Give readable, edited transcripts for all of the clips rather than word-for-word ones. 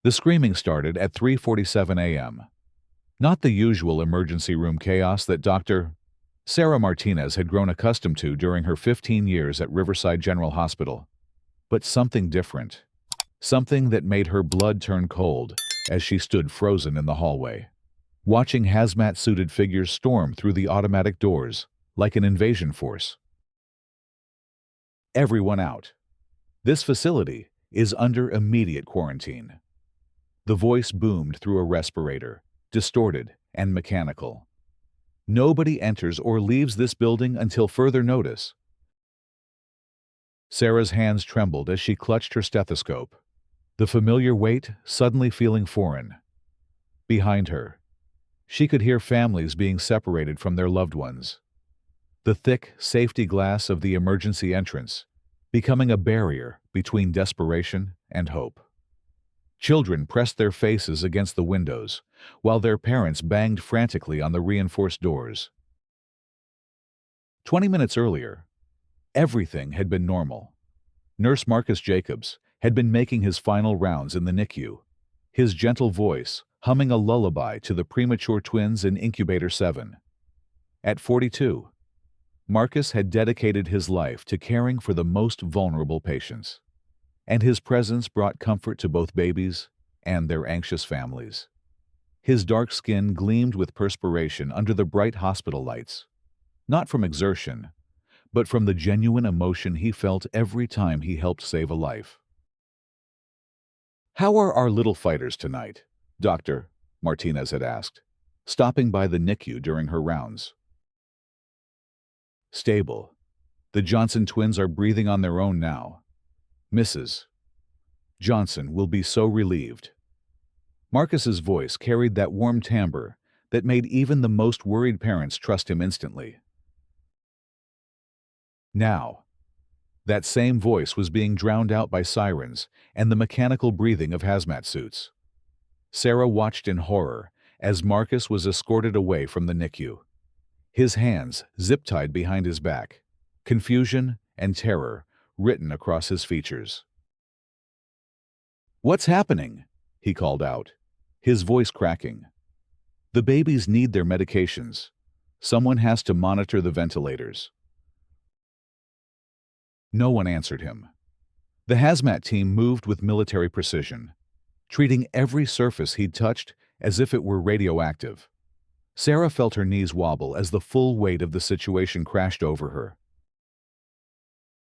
The screaming started at 3:47 a.m. Not the usual emergency room chaos that Dr. Sarah Martinez had grown accustomed to during her 15 years at Riverside General Hospital, but something different. Something that made her blood turn cold as she stood frozen in the hallway, watching hazmat-suited figures storm through the automatic doors like an invasion force. Everyone out. This facility is under immediate quarantine. The voice boomed through a respirator, distorted and mechanical. Nobody enters or leaves this building until further notice. Sarah's hands trembled as she clutched her stethoscope, the familiar weight suddenly feeling foreign. Behind her, she could hear families being separated from their loved ones. The thick safety glass of the emergency entrance becoming a barrier between desperation and hope. Children pressed their faces against the windows, while their parents banged frantically on the reinforced doors. 20 minutes earlier, everything had been normal. Nurse Marcus Jacobs had been making his final rounds in the NICU, his gentle voice humming a lullaby to the premature twins in Incubator 7. At 42, Marcus had dedicated his life to caring for the most vulnerable patients, and his presence brought comfort to both babies and their anxious families. His dark skin gleamed with perspiration under the bright hospital lights, not from exertion, but from the genuine emotion he felt every time he helped save a life. "How are our little fighters tonight, Doctor?" Martinez had asked, stopping by the NICU during her rounds. "Stable. The Johnson twins are breathing on their own now. Mrs. Johnson will be so relieved." Marcus's voice carried that warm timbre that made even the most worried parents trust him instantly. Now, that same voice was being drowned out by sirens and the mechanical breathing of hazmat suits. Sarah watched in horror as Marcus was escorted away from the NICU, his hands zip-tied behind his back, confusion and terror written across his features. "What's happening?" he called out, his voice cracking. "The babies need their medications. Someone has to monitor the ventilators." No one answered him. The hazmat team moved with military precision, treating every surface he'd touched as if it were radioactive. Sarah felt her knees wobble as the full weight of the situation crashed over her.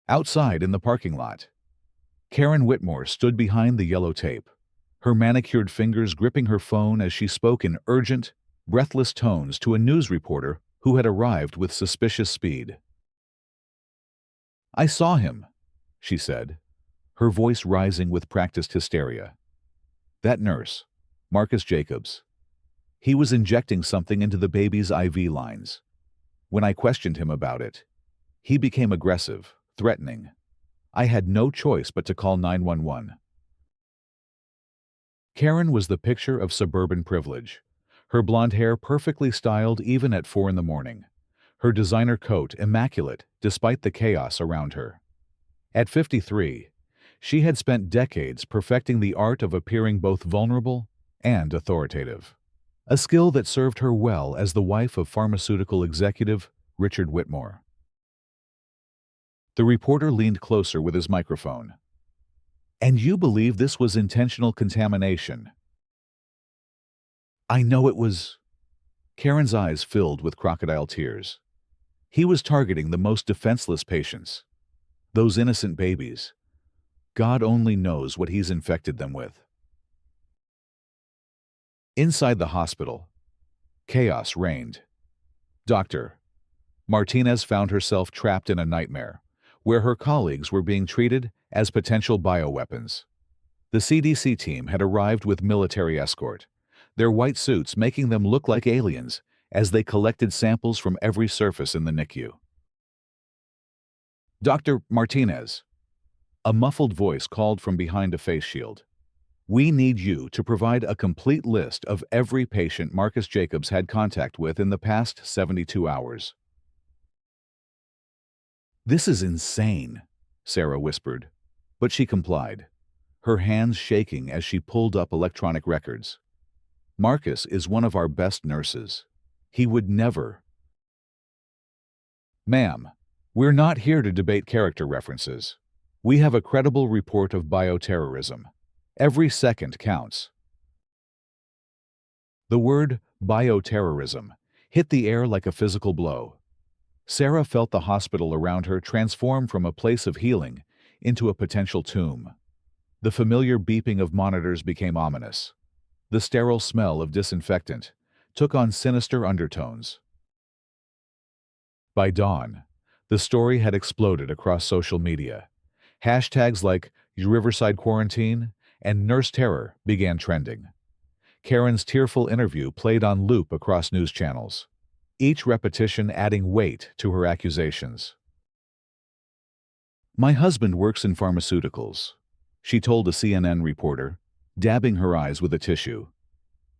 Outside in the parking lot, Karen Whitmore stood behind the yellow tape, her manicured fingers gripping her phone as she spoke in urgent, breathless tones to a news reporter who had arrived with suspicious speed. "I saw him," she said, her voice rising with practiced hysteria. "That nurse, Marcus Jacobs. He was injecting something into the baby's IV lines. When I questioned him about it, he became aggressive, threatening. I had no choice but to call 911. Karen was the picture of suburban privilege, her blonde hair perfectly styled even at 4 in the morning, her designer coat immaculate despite the chaos around her. At 53, she had spent decades perfecting the art of appearing both vulnerable and authoritative, a skill that served her well as the wife of pharmaceutical executive Richard Whitmore. The reporter leaned closer with his microphone. "And you believe this was intentional contamination?" "I know it was." Karen's eyes filled with crocodile tears. "He was targeting the most defenseless patients. Those innocent babies. God only knows what he's infected them with." Inside the hospital, chaos reigned. Dr. Martinez found herself trapped in a nightmare, where her colleagues were being treated as potential bioweapons. The CDC team had arrived with military escort, their white suits making them look like aliens as they collected samples from every surface in the NICU. "Dr. Martinez," a muffled voice called from behind a face shield. "We need you to provide a complete list of every patient Marcus Jacobs had contact with in the past 72 hours. "This is insane," Sarah whispered, but she complied. her hands shaking as she pulled up electronic records. "Marcus is one of our best nurses. He would never—" "Ma'am, we're not here to debate character references. We have a credible report of bioterrorism. Every second counts." The word bioterrorism hit the air like a physical blow. Sarah felt the hospital around her transform from a place of healing into a potential tomb. The familiar beeping of monitors became ominous. The sterile smell of disinfectant took on sinister undertones. By dawn, the story had exploded across social media. Hashtags like Riverside Quarantine and Nurse Terror began trending. Karen's tearful interview played on loop across news channels, each repetition adding weight to her accusations. "My husband works in pharmaceuticals," she told a CNN reporter, dabbing her eyes with a tissue.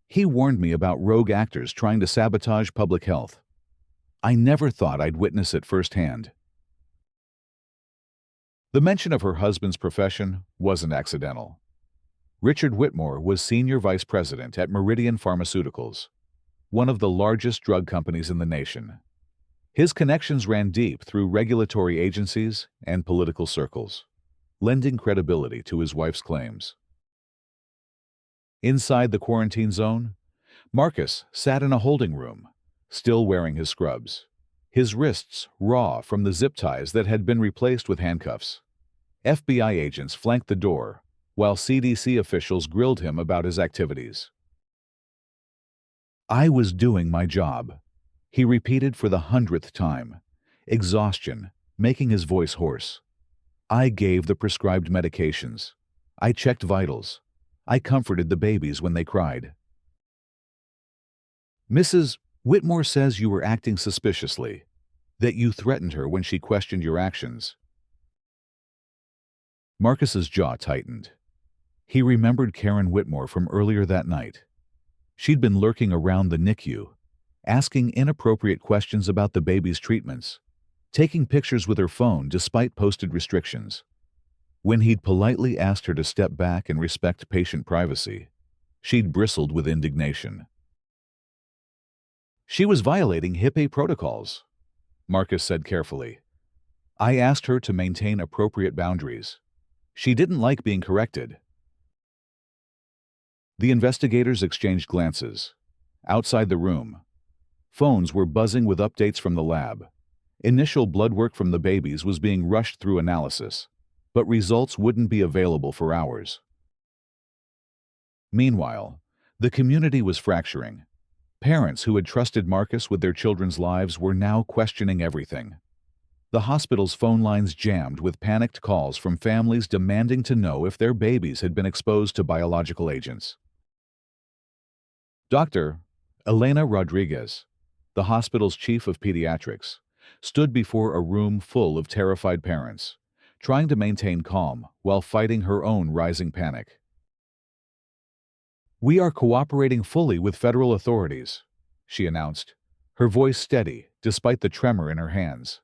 "He warned me about rogue actors trying to sabotage public health. I never thought I'd witness it firsthand." The mention of her husband's profession wasn't accidental. Richard Whitmore was senior vice president at Meridian Pharmaceuticals, one of the largest drug companies in the nation. His connections ran deep through regulatory agencies and political circles, lending credibility to his wife's claims. Inside the quarantine zone, Marcus sat in a holding room, still wearing his scrubs, his wrists raw from the zip ties that had been replaced with handcuffs. FBI agents flanked the door, while CDC officials grilled him about his activities. "I was doing my job," he repeated for the 100th time, exhaustion making his voice hoarse. "I gave the prescribed medications. I checked vitals. I comforted the babies when they cried." "Mrs. Whitmore says you were acting suspiciously, that you threatened her when she questioned your actions." Marcus's jaw tightened. He remembered Karen Whitmore from earlier that night. She'd been lurking around the NICU, asking inappropriate questions about the baby's treatments, taking pictures with her phone despite posted restrictions. When he'd politely asked her to step back and respect patient privacy, she'd bristled with indignation. "She was violating HIPAA protocols," Marcus said carefully. "I asked her to maintain appropriate boundaries. She didn't like being corrected." The investigators exchanged glances. Outside the room, phones were buzzing with updates from the lab. Initial blood work from the babies was being rushed through analysis, but results wouldn't be available for hours. Meanwhile, the community was fracturing. Parents who had trusted Marcus with their children's lives were now questioning everything. The hospital's phone lines jammed with panicked calls from families demanding to know if their babies had been exposed to biological agents. Dr. Elena Rodriguez, the hospital's chief of pediatrics, stood before a room full of terrified parents, trying to maintain calm while fighting her own rising panic. "We are cooperating fully with federal authorities," she announced, her voice steady despite the tremor in her hands.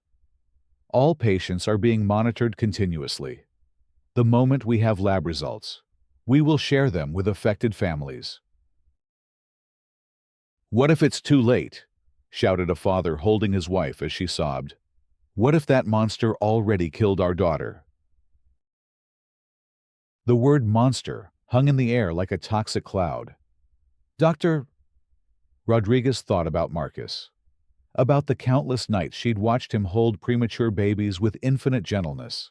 "All patients are being monitored continuously. The moment we have lab results, we will share them with affected families." "What if it's too late?" shouted a father holding his wife as she sobbed. "What if that monster already killed our daughter?" The word monster hung in the air like a toxic cloud. Dr. Rodriguez thought about Marcus, about the countless nights she'd watched him hold premature babies with infinite gentleness,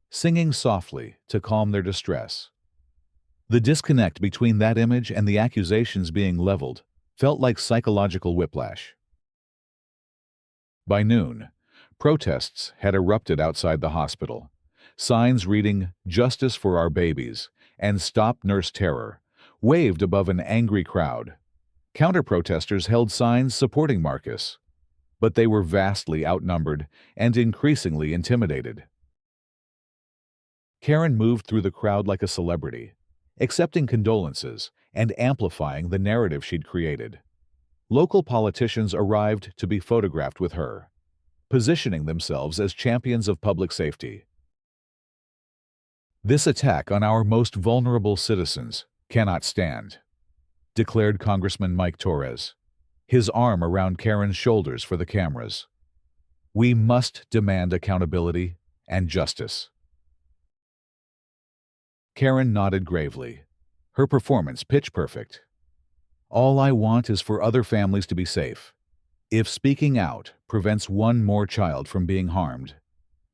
singing softly to calm their distress. The disconnect between that image and the accusations being leveled felt like psychological whiplash. By noon, protests had erupted outside the hospital. Signs reading "Justice for our babies" and "Stop Nurse Terror" waved above an angry crowd. Counter-protesters held signs supporting Marcus, but they were vastly outnumbered and increasingly intimidated. Karen moved through the crowd like a celebrity, accepting condolences and amplifying the narrative she'd created. Local politicians arrived to be photographed with her, positioning themselves as champions of public safety. This attack on our most vulnerable citizens cannot stand, declared Congressman Mike Torres, his arm around Karen's shoulders for the cameras. We must demand accountability and justice. Karen nodded gravely, her performance pitch perfect. All I want is for other families to be safe. If speaking out prevents one more child from being harmed,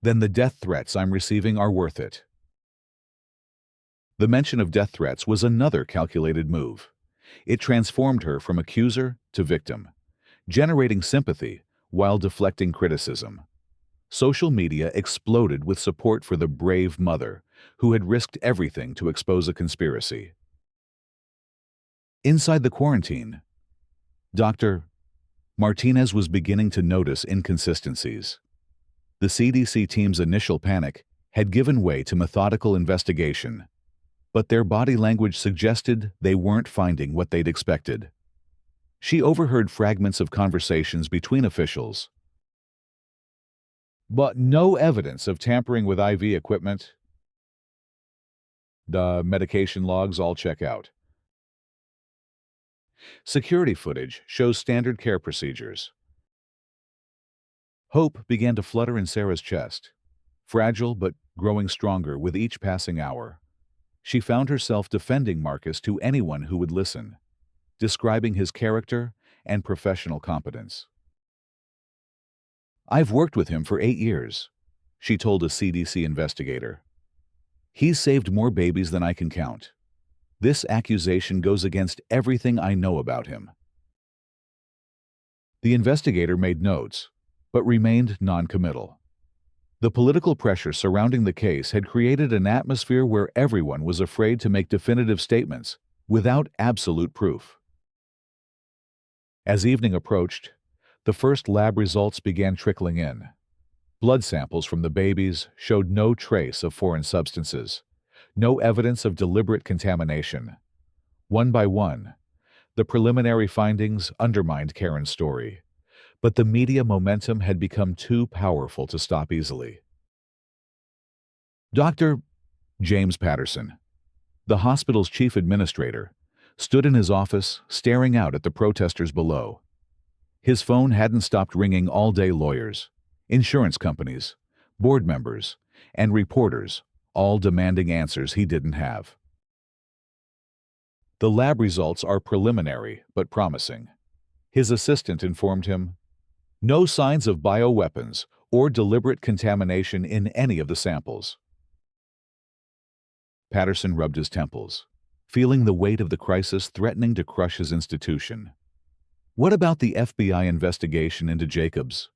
then the death threats I'm receiving are worth it. The mention of death threats was another calculated move. It transformed her from accuser to victim, generating sympathy while deflecting criticism. Social media exploded with support for the brave mother who had risked everything to expose a conspiracy. Inside the quarantine, Dr. Martinez was beginning to notice inconsistencies. The CDC team's initial panic had given way to methodical investigation, but their body language suggested they weren't finding what they'd expected. She overheard fragments of conversations between officials, but no evidence of tampering with IV equipment. The medication logs all check out. Security footage shows standard care procedures. Hope began to flutter in Sarah's chest, fragile but growing stronger with each passing hour. She found herself defending Marcus to anyone who would listen, describing his character and professional competence. I've worked with him for 8 years, she told a CDC investigator. He's saved more babies than I can count. This accusation goes against everything I know about him. The investigator made notes, but remained non-committal. The political pressure surrounding the case had created an atmosphere where everyone was afraid to make definitive statements without absolute proof. As evening approached, the first lab results began trickling in. Blood samples from the babies showed no trace of foreign substances, no evidence of deliberate contamination. One by one, the preliminary findings undermined Karen's story, but the media momentum had become too powerful to stop easily. Dr. James Patterson, the hospital's chief administrator, stood in his office staring out at the protesters below. His phone hadn't stopped ringing all day. Lawyers, insurance companies, board members, and reporters, all demanding answers he didn't have. The lab results are preliminary but promising. His assistant informed him, no signs of bioweapons or deliberate contamination in any of the samples. Patterson rubbed his temples, feeling the weight of the crisis threatening to crush his institution. What about the FBI investigation into Jacobs?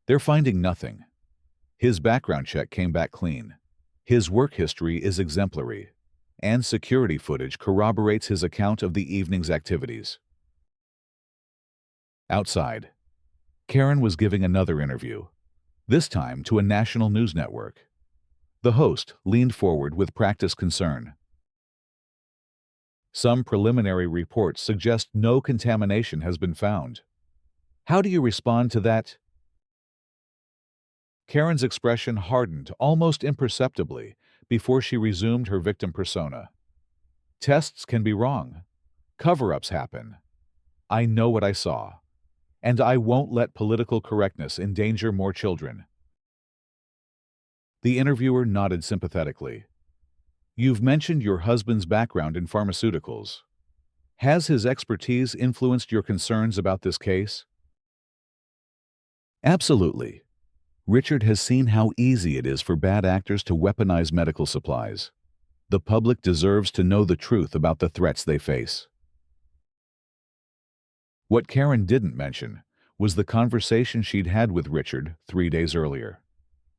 They're finding nothing. His background check came back clean. His work history is exemplary, and security footage corroborates his account of the evening's activities. Outside, Karen was giving another interview, this time to a national news network. The host leaned forward with practiced concern. Some preliminary reports suggest no contamination has been found. How do you respond to that? Karen's expression hardened almost imperceptibly before she resumed her victim persona. Tests can be wrong. Cover-ups happen. I know what I saw, and I won't let political correctness endanger more children. The interviewer nodded sympathetically. You've mentioned your husband's background in pharmaceuticals. Has his expertise influenced your concerns about this case? Absolutely. Richard has seen how easy it is for bad actors to weaponize medical supplies. The public deserves to know the truth about the threats they face. What Karen didn't mention was the conversation she'd had with Richard 3 days earlier.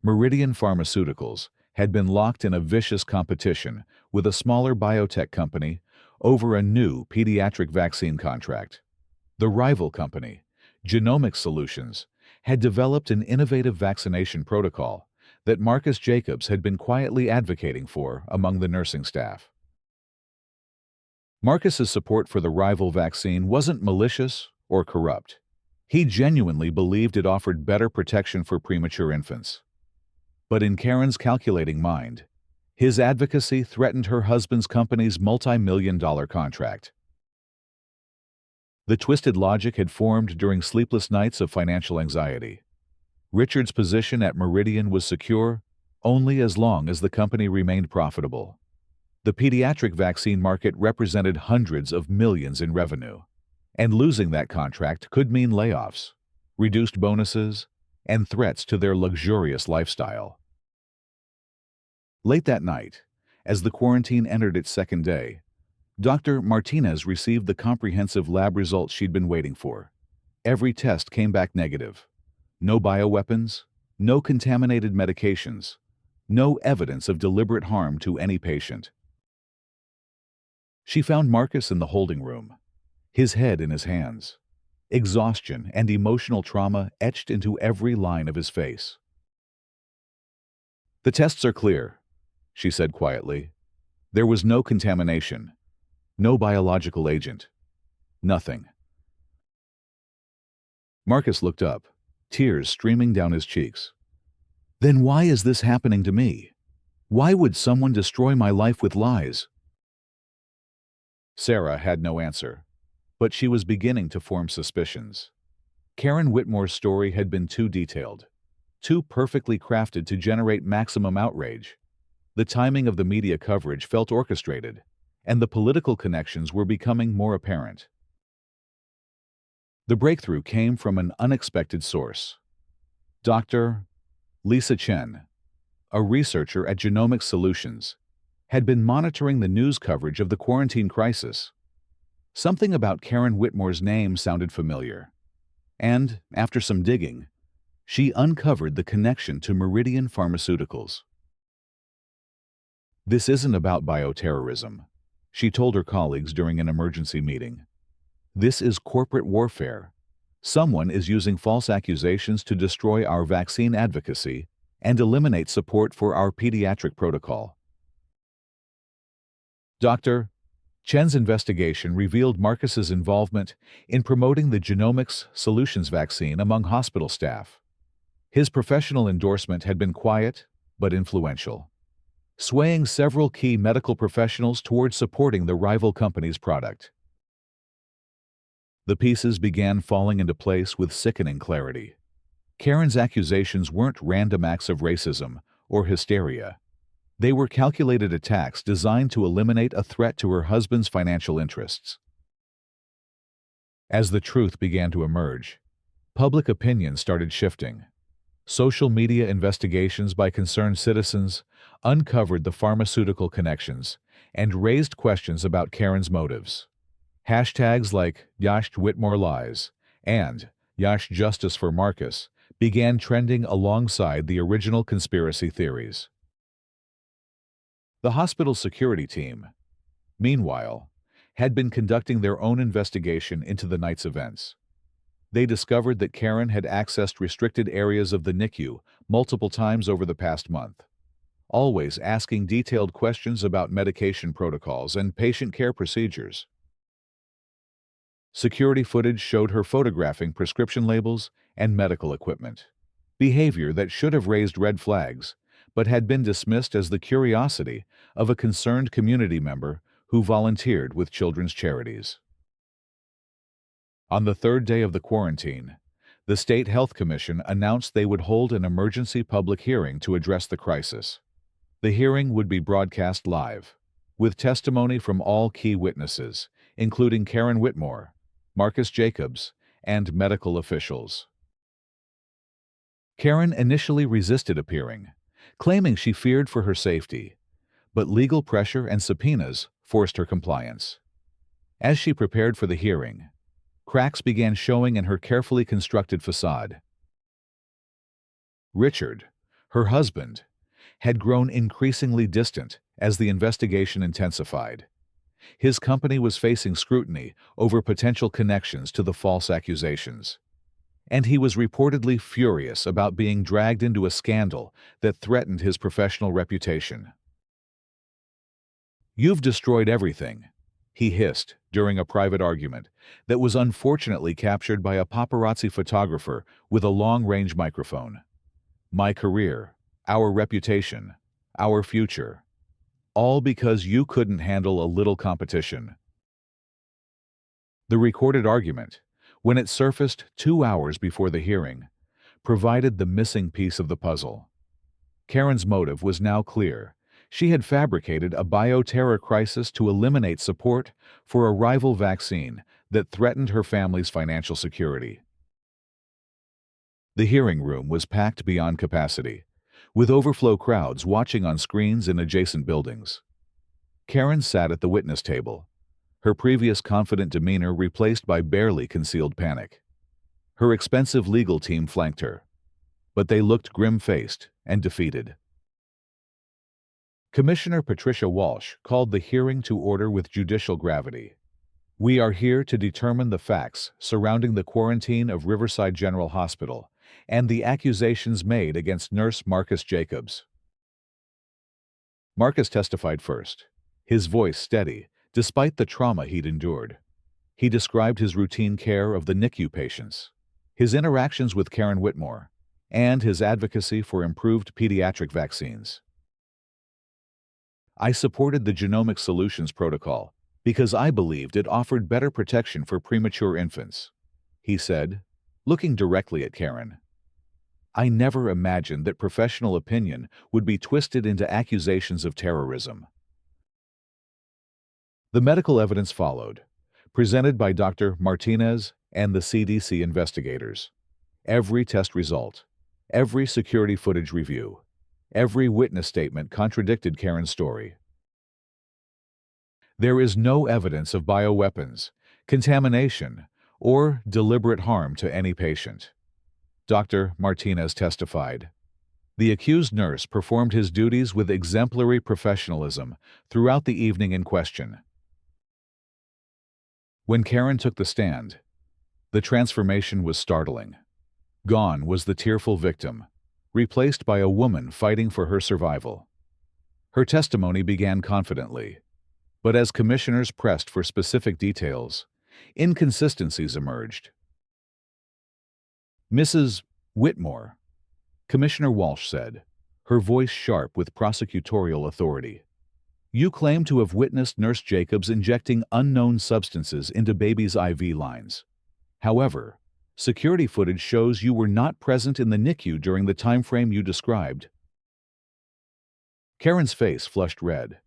Meridian Pharmaceuticals had been locked in a vicious competition with a smaller biotech company over a new pediatric vaccine contract. The rival company, Genomic Solutions, had developed an innovative vaccination protocol that Marcus Jacobs had been quietly advocating for among the nursing staff. Marcus's support for the rival vaccine wasn't malicious or corrupt. He genuinely believed it offered better protection for premature infants. But in Karen's calculating mind, his advocacy threatened her husband's company's multi-million-dollar contract. The twisted logic had formed during sleepless nights of financial anxiety. Richard's position at Meridian was secure only as long as the company remained profitable. The pediatric vaccine market represented hundreds of millions in revenue, and losing that contract could mean layoffs, reduced bonuses, and threats to their luxurious lifestyle. Late that night, as the quarantine entered its second day, Dr. Martinez received the comprehensive lab results she'd been waiting for. Every test came back negative. No bioweapons, no contaminated medications, no evidence of deliberate harm to any patient. She found Marcus in the holding room, his head in his hands, exhaustion and emotional trauma etched into every line of his face. "The tests are clear," she said quietly. "There was no contamination, no biological agent, nothing." Marcus looked up, tears streaming down his cheeks. "Then why is this happening to me? Why would someone destroy my life with lies?" Sarah had no answer, but she was beginning to form suspicions. Karen Whitmore's story had been too detailed, too perfectly crafted to generate maximum outrage. The timing of the media coverage felt orchestrated, and the political connections were becoming more apparent. The breakthrough came from an unexpected source. Dr. Lisa Chen, a researcher at Genomics Solutions, had been monitoring the news coverage of the quarantine crisis. Something about Karen Whitmore's name sounded familiar, and, after some digging, she uncovered the connection to Meridian Pharmaceuticals. "This isn't about bioterrorism," she told her colleagues during an emergency meeting. "This is corporate warfare. Someone is using false accusations to destroy our vaccine advocacy and eliminate support for our pediatric protocol." Dr. Chen's investigation revealed Marcus's involvement in promoting the Genomics Solutions vaccine among hospital staff. His professional endorsement had been quiet but influential, swaying several key medical professionals toward supporting the rival company's product. The pieces began falling into place with sickening clarity. Karen's accusations weren't random acts of racism or hysteria. They were calculated attacks designed to eliminate a threat to her husband's financial interests. As the truth began to emerge, public opinion started shifting. Social media investigations by concerned citizens uncovered the pharmaceutical connections and raised questions about Karen's motives. Hashtags like Yash Whitmore Lies and Yash Justice for Marcus began trending alongside the original conspiracy theories. The hospital security team, meanwhile, had been conducting their own investigation into the night's events. They discovered that Karen had accessed restricted areas of the NICU multiple times over the past month, always asking detailed questions about medication protocols and patient care procedures. Security footage showed her photographing prescription labels and medical equipment, behavior that should have raised red flags, but had been dismissed as the curiosity of a concerned community member who volunteered with children's charities. On the third day of the quarantine, the State Health Commission announced they would hold an emergency public hearing to address the crisis. The hearing would be broadcast live, with testimony from all key witnesses, including Karen Whitmore, Marcus Jacobs, and medical officials. Karen initially resisted appearing, claiming she feared for her safety, but legal pressure and subpoenas forced her compliance. As she prepared for the hearing, cracks began showing in her carefully constructed facade. Richard, her husband, had grown increasingly distant as the investigation intensified. His company was facing scrutiny over potential connections to the false accusations, and he was reportedly furious about being dragged into a scandal that threatened his professional reputation. "You've destroyed everything," he hissed during a private argument that was unfortunately captured by a paparazzi photographer with a long-range microphone. "My career, our reputation, our future. All because you couldn't handle a little competition. The recorded argument, when it surfaced 2 hours before the hearing, provided the missing piece of the puzzle. Karen's motive was now clear. She had fabricated a bioterror crisis to eliminate support for a rival vaccine that threatened her family's financial security. The hearing room was packed beyond capacity, with overflow crowds watching on screens in adjacent buildings. Karen sat at the witness table, her previous confident demeanor replaced by barely concealed panic. Her expensive legal team flanked her, but they looked grim-faced and defeated. Commissioner Patricia Walsh called the hearing to order with judicial gravity. We are here to determine the facts surrounding the quarantine of Riverside General Hospital and the accusations made against Nurse Marcus Jacobs. Marcus testified first, his voice steady, despite the trauma he'd endured. He described his routine care of the NICU patients, his interactions with Karen Whitmore, and his advocacy for improved pediatric vaccines. I supported the Genomic Solutions Protocol because I believed it offered better protection for premature infants, he said, looking directly at Karen. I never imagined that professional opinion would be twisted into accusations of terrorism. The medical evidence followed, presented by Dr. Martinez and the CDC investigators. Every test result, every security footage review, every witness statement contradicted Karen's story. There is no evidence of bioweapons, contamination, or deliberate harm to any patient, Dr. Martinez testified. The accused nurse performed his duties with exemplary professionalism throughout the evening in question. When Karen took the stand, the transformation was startling. Gone was the tearful victim, replaced by a woman fighting for her survival. Her testimony began confidently, but as commissioners pressed for specific details, inconsistencies emerged. Mrs. Whitmore, Commissioner Walsh said, her voice sharp with prosecutorial authority. You claim to have witnessed Nurse Jacobs injecting unknown substances into babies' IV lines. However, security footage shows you were not present in the NICU during the time frame you described. Karen's face flushed red.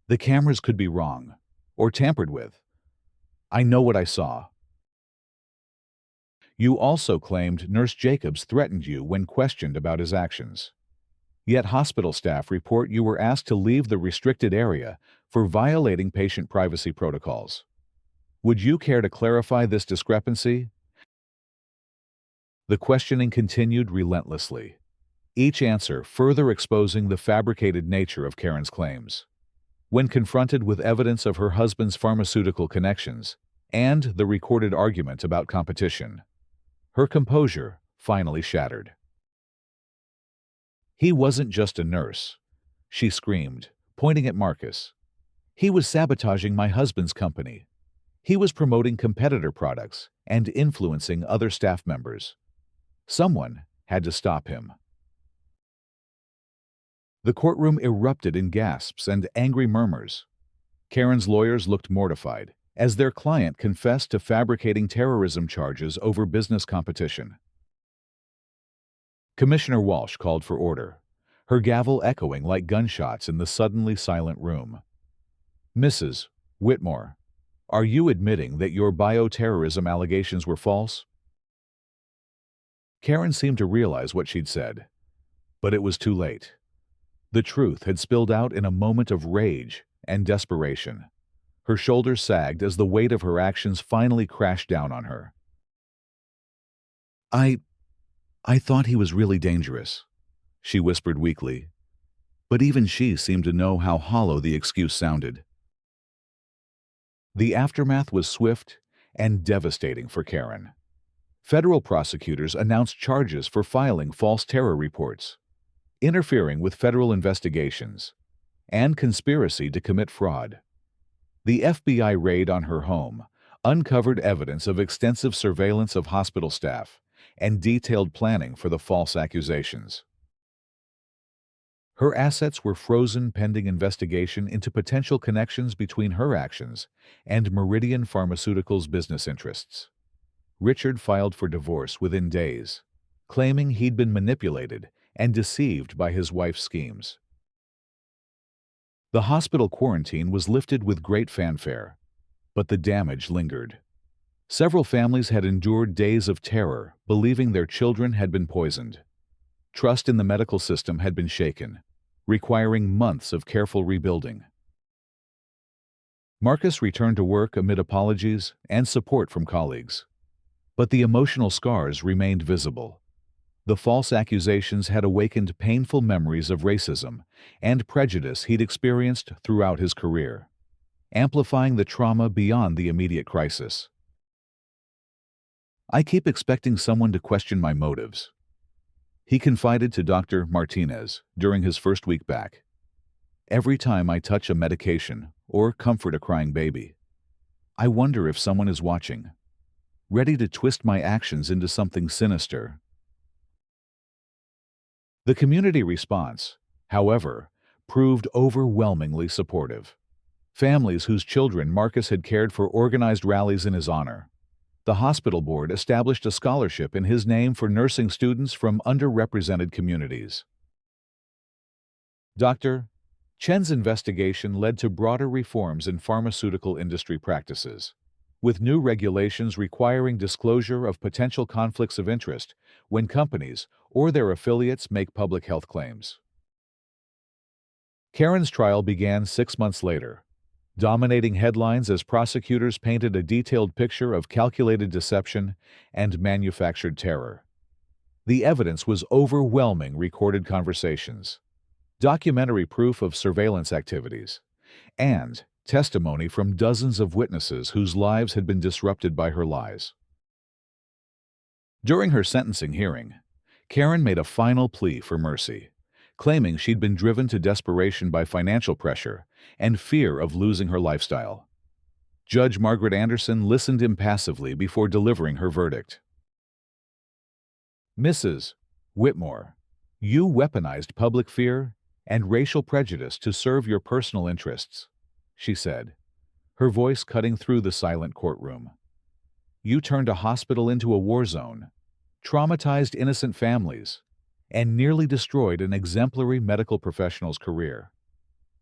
The cameras could be wrong, or tampered with. I know what I saw. You also claimed Nurse Jacobs threatened you when questioned about his actions. Yet hospital staff report you were asked to leave the restricted area for violating patient privacy protocols. Would you care to clarify this discrepancy? The questioning continued relentlessly, each answer further exposing the fabricated nature of Karen's claims. When confronted with evidence of her husband's pharmaceutical connections and the recorded argument about competition, her composure finally shattered. He wasn't just a nurse, she screamed, pointing at Marcus. He was sabotaging my husband's company. He was promoting competitor products and influencing other staff members. Someone had to stop him. The courtroom erupted in gasps and angry murmurs. Karen's lawyers looked mortified as their client confessed to fabricating terrorism charges over business competition. Commissioner Walsh called for order, her gavel echoing like gunshots in the suddenly silent room. Mrs. Whitmore, are you admitting that your bioterrorism allegations were false? Karen seemed to realize what she'd said, but it was too late. The truth had spilled out in a moment of rage and desperation. Her shoulders sagged as the weight of her actions finally crashed down on her. I thought he was really dangerous, she whispered weakly, but even she seemed to know how hollow the excuse sounded. The aftermath was swift and devastating for Karen. Federal prosecutors announced charges for filing false terror reports, interfering with federal investigations, and conspiracy to commit fraud. The FBI raid on her home uncovered evidence of extensive surveillance of hospital staff and detailed planning for the false accusations. Her assets were frozen pending investigation into potential connections between her actions and Meridian Pharmaceutical's business interests. Richard filed for divorce within days, claiming he'd been manipulated and deceived by his wife's schemes. The hospital quarantine was lifted with great fanfare, but the damage lingered. Several families had endured days of terror, believing their children had been poisoned. Trust in the medical system had been shaken, requiring months of careful rebuilding. Marcus returned to work amid apologies and support from colleagues. But the emotional scars remained visible. The false accusations had awakened painful memories of racism and prejudice he'd experienced throughout his career, amplifying the trauma beyond the immediate crisis. "I keep expecting someone to question my motives," he confided to Dr. Martinez during his first week back. "Every time I touch a medication or comfort a crying baby, I wonder if someone is watching, ready to twist my actions into something sinister." The community response, however, proved overwhelmingly supportive. Families whose children Marcus had cared for organized rallies in his honor. The hospital board established a scholarship in his name for nursing students from underrepresented communities. Dr. Chen's investigation led to broader reforms in pharmaceutical industry practices, with new regulations requiring disclosure of potential conflicts of interest when companies or their affiliates make public health claims. Karen's trial began 6 months later, dominating headlines as prosecutors painted a detailed picture of calculated deception and manufactured terror. The evidence was overwhelming: recorded conversations, documentary proof of surveillance activities, and testimony from dozens of witnesses whose lives had been disrupted by her lies. During her sentencing hearing, Karen made a final plea for mercy, claiming she'd been driven to desperation by financial pressure and fear of losing her lifestyle. Judge Margaret Anderson listened impassively before delivering her verdict. "Mrs. Whitmore, you weaponized public fear and racial prejudice to serve your personal interests," she said, her voice cutting through the silent courtroom. "You turned a hospital into a war zone, traumatized innocent families, and nearly destroyed an exemplary medical professional's career.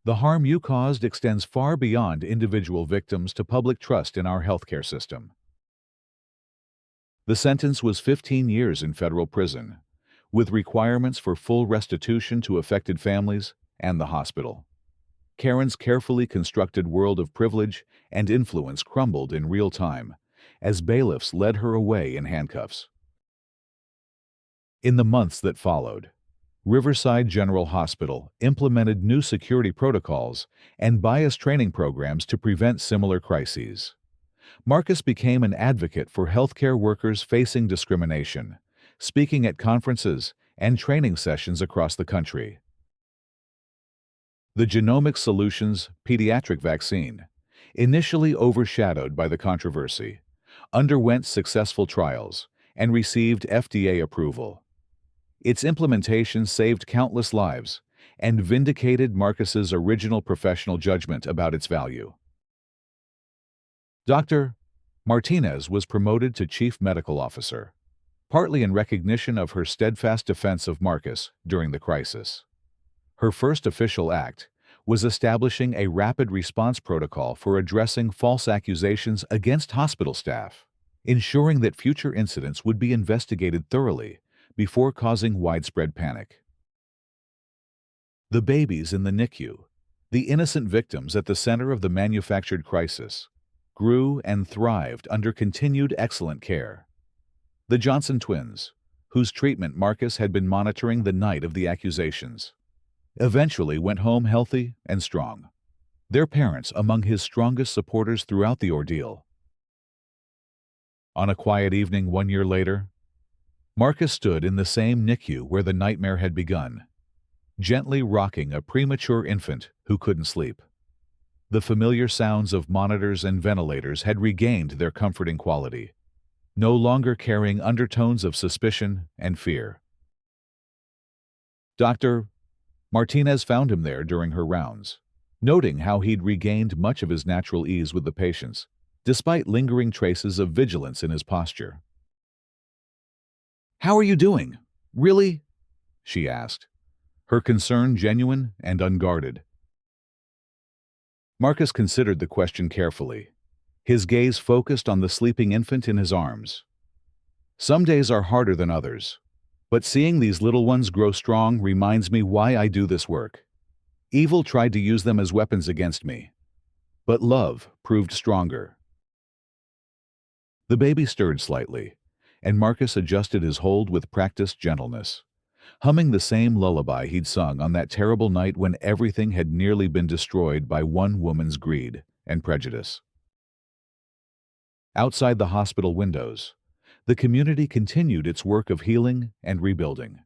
The harm you caused extends far beyond individual victims to public trust in our healthcare system." The sentence was 15 years in federal prison, with requirements for full restitution to affected families and the hospital. Karen's carefully constructed world of privilege and influence crumbled in real time as bailiffs led her away in handcuffs. In the months that followed, Riverside General Hospital implemented new security protocols and bias training programs to prevent similar crises. Marcus became an advocate for healthcare workers facing discrimination, speaking at conferences and training sessions across the country. The Genomic Solutions pediatric vaccine, initially overshadowed by the controversy, underwent successful trials and received FDA approval. Its implementation saved countless lives and vindicated Marcus's original professional judgment about its value. Dr. Martinez was promoted to Chief Medical Officer, partly in recognition of her steadfast defense of Marcus during the crisis. Her first official act was establishing a rapid response protocol for addressing false accusations against hospital staff, ensuring that future incidents would be investigated thoroughly before causing widespread panic. The babies in the NICU, the innocent victims at the center of the manufactured crisis, grew and thrived under continued excellent care. The Johnson twins, whose treatment Marcus had been monitoring the night of the accusations, eventually went home healthy and strong, their parents among his strongest supporters throughout the ordeal. On a quiet evening 1 year later, Marcus stood in the same NICU where the nightmare had begun, gently rocking a premature infant who couldn't sleep. The familiar sounds of monitors and ventilators had regained their comforting quality, no longer carrying undertones of suspicion and fear. Dr. Martinez found him there during her rounds, noting how he'd regained much of his natural ease with the patients, despite lingering traces of vigilance in his posture. "How are you doing? Really?" she asked, her concern genuine and unguarded. Marcus considered the question carefully, his gaze focused on the sleeping infant in his arms. "Some days are harder than others, but seeing these little ones grow strong reminds me why I do this work. Evil tried to use them as weapons against me, but love proved stronger." The baby stirred slightly, and Marcus adjusted his hold with practiced gentleness, humming the same lullaby he'd sung on that terrible night when everything had nearly been destroyed by one woman's greed and prejudice. Outside the hospital windows, the community continued its work of healing and rebuilding.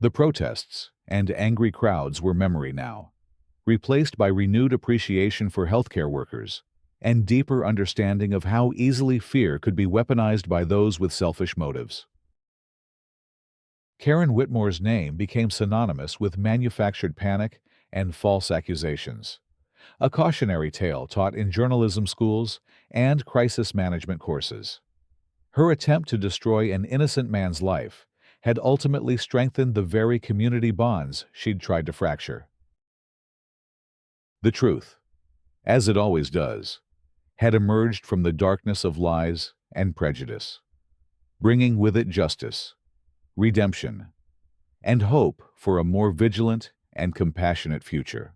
The protests and angry crowds were memory now, replaced by renewed appreciation for healthcare workers and deeper understanding of how easily fear could be weaponized by those with selfish motives. Karen Whitmore's name became synonymous with manufactured panic and false accusations, a cautionary tale taught in journalism schools and crisis management courses. Her attempt to destroy an innocent man's life had ultimately strengthened the very community bonds she'd tried to fracture. The truth, as it always does, had emerged from the darkness of lies and prejudice, bringing with it justice, redemption, and hope for a more vigilant and compassionate future.